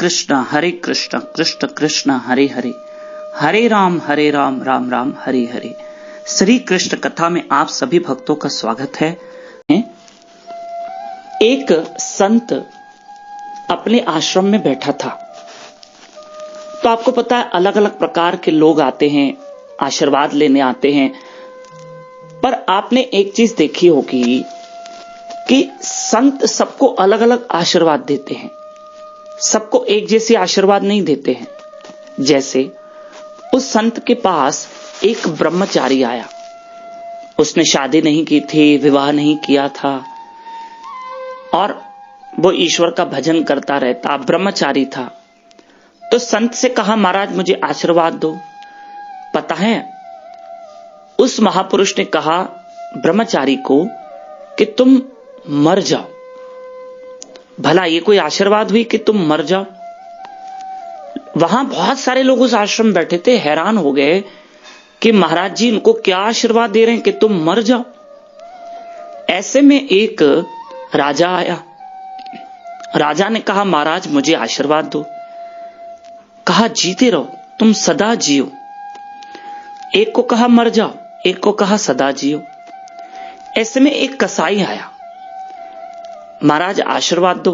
कृष्ण कृष्ण कृष्ण हरे हरे, हरे राम राम राम हरे हरे। श्री कृष्ण कथा में आप सभी भक्तों का स्वागत है। एक संत अपने आश्रम में बैठा था, तो आपको पता है अलग अलग प्रकार के लोग आते हैं, आशीर्वाद लेने आते हैं। पर आपने एक चीज देखी होगी कि संत सबको अलग अलग आशीर्वाद देते हैं, सबको एक जैसे आशीर्वाद नहीं देते हैं। जैसे उस संत के पास एक ब्रह्मचारी आया, उसने शादी नहीं की थी, विवाह नहीं किया था और वो ईश्वर का भजन करता रहता, ब्रह्मचारी था। तो संत से कहा, महाराज मुझे आशीर्वाद दो। पता है उस महापुरुष ने कहा ब्रह्मचारी को कि तुम मर जाओ। भला ये कोई आशीर्वाद हुई कि तुम मर जाओ? वहां बहुत सारे लोग उस आश्रम में बैठे थे, हैरान हो गए कि महाराज जी इनको क्या आशीर्वाद दे रहे हैं कि तुम मर जाओ। ऐसे में एक राजा आया, राजा ने कहा महाराज मुझे आशीर्वाद दो। कहा जीते रहो, तुम सदा जियो। एक को कहा मर जाओ, एक को कहा सदा जियो। ऐसे में एक कसाई आया, महाराज आशीर्वाद दो।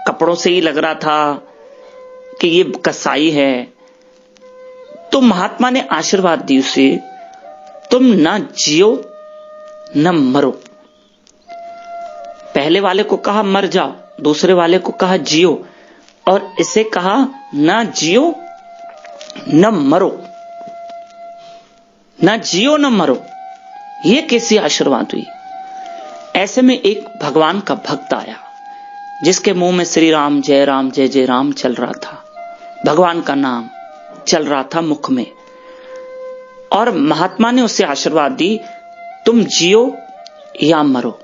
कपड़ों से ही लग रहा था कि ये कसाई है। तो महात्मा ने आशीर्वाद दी उसे, तुम ना जियो न मरो। पहले वाले को कहा मर जाओ, दूसरे वाले को कहा जियो, और इसे कहा ना जियो न मरो, ना जियो न मरो। ये कैसी आशीर्वाद हुई? ऐसे में एक भगवान का भक्त आया, जिसके मुंह में श्री राम जय राम चल रहा था, भगवान का नाम चल रहा था मुख में। और महात्मा ने उसे आशीर्वाद दी, तुम जियो या मरो।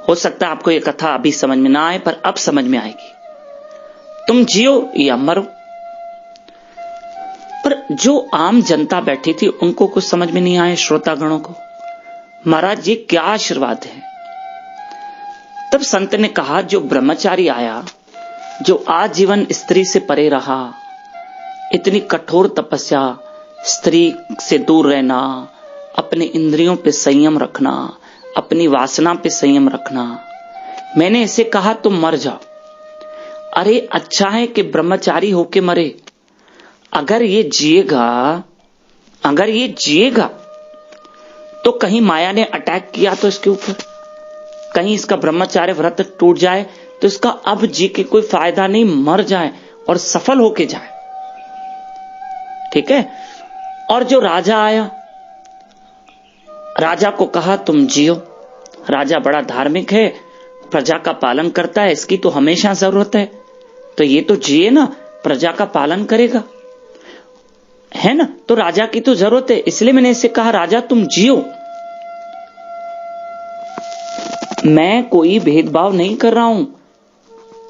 हो सकता है आपको यह कथा अभी समझ में ना आए, पर अब समझ में आएगी। तुम जियो या मरो। पर जो आम जनता बैठी थी उनको कुछ समझ में नहीं आए, श्रोतागणों को, महाराज ये क्या आशीर्वाद है? तब संत ने कहा, जो ब्रह्मचारी आया, जो आजीवन स्त्री से परे रहा, इतनी कठोर तपस्या, स्त्री से दूर रहना, अपने इंद्रियों पे संयम रखना, अपनी वासना पे संयम रखना, मैंने इसे कहा तुम मर जाओ। अरे अच्छा है कि ब्रह्मचारी होके मरे। अगर ये जिएगा तो कहीं माया ने अटैक किया तो इसके ऊपर, कहीं इसका ब्रह्मचार्य व्रत टूट जाए तो इसका अब जी के कोई फायदा नहीं, मर जाए और सफल होके जाए। ठीक है। और जो राजा आया, राजा को कहा तुम जियो। राजा बड़ा धार्मिक है, प्रजा का पालन करता है, इसकी तो हमेशा जरूरत है, तो ये तो जिए ना, प्रजा का पालन करेगा, है ना, तो राजा की तो जरूरत है, इसलिए मैंने इसे कहा राजा तुम जियो। मैं कोई भेदभाव नहीं कर रहा हूं।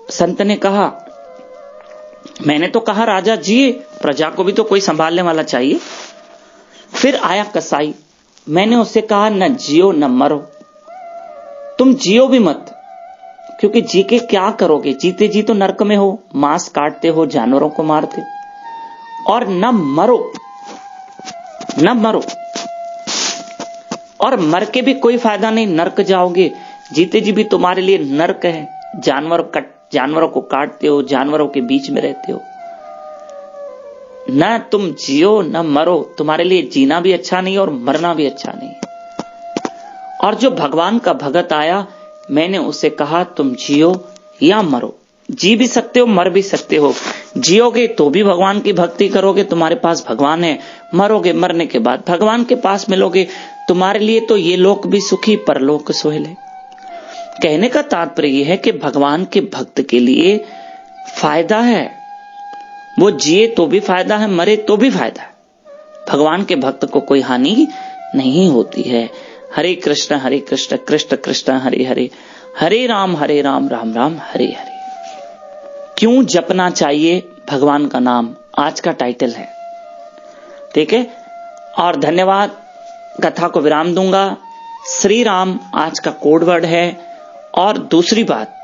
संत ने कहा, मैंने तो कहा राजा जिए, प्रजा को भी तो कोई संभालने वाला चाहिए। फिर आया कसाई, मैंने उससे कहा न जियो न मरो। तुम जियो भी मत, क्योंकि जी के क्या करोगे? जीते जी तो नरक में हो, मांस काटते हो, जानवरों को मारते। और न मरो, और मर के भी कोई फायदा नहीं, नरक जाओगे। जीते जी भी तुम्हारे लिए नरक है, जानवरों को काटते हो, जानवरों के बीच में रहते हो। न तुम जियो न मरो, तुम्हारे लिए जीना भी अच्छा नहीं और मरना भी अच्छा नहीं। और जो भगवान का भगत आया, मैंने उसे कहा तुम जियो या मरो। जी भी सकते हो, मर भी सकते हो। जियोगे तो भी भगवान की भक्ति करोगे, तुम्हारे पास भगवान है। मरोगे, मरने के बाद भगवान के पास मिलोगे, तुम्हारे लिए तो ये लोक भी सुखी, परलोक सुहेल है। कहने का तात्पर्य यह है कि भगवान के भक्त के लिए फायदा है, वो जिए तो भी फायदा है, मरे तो भी फायदा है। भगवान के भक्त को कोई हानि नहीं होती है। हरे कृष्ण कृष्ण कृष्ण हरे हरे, हरे राम राम राम हरे हरे। क्यों जपना चाहिए भगवान का नाम, आज का टाइटल है। ठीक है, और धन्यवाद। कथा को विराम दूंगा। श्री राम आज का कोड वर्ड है। और दूसरी बात,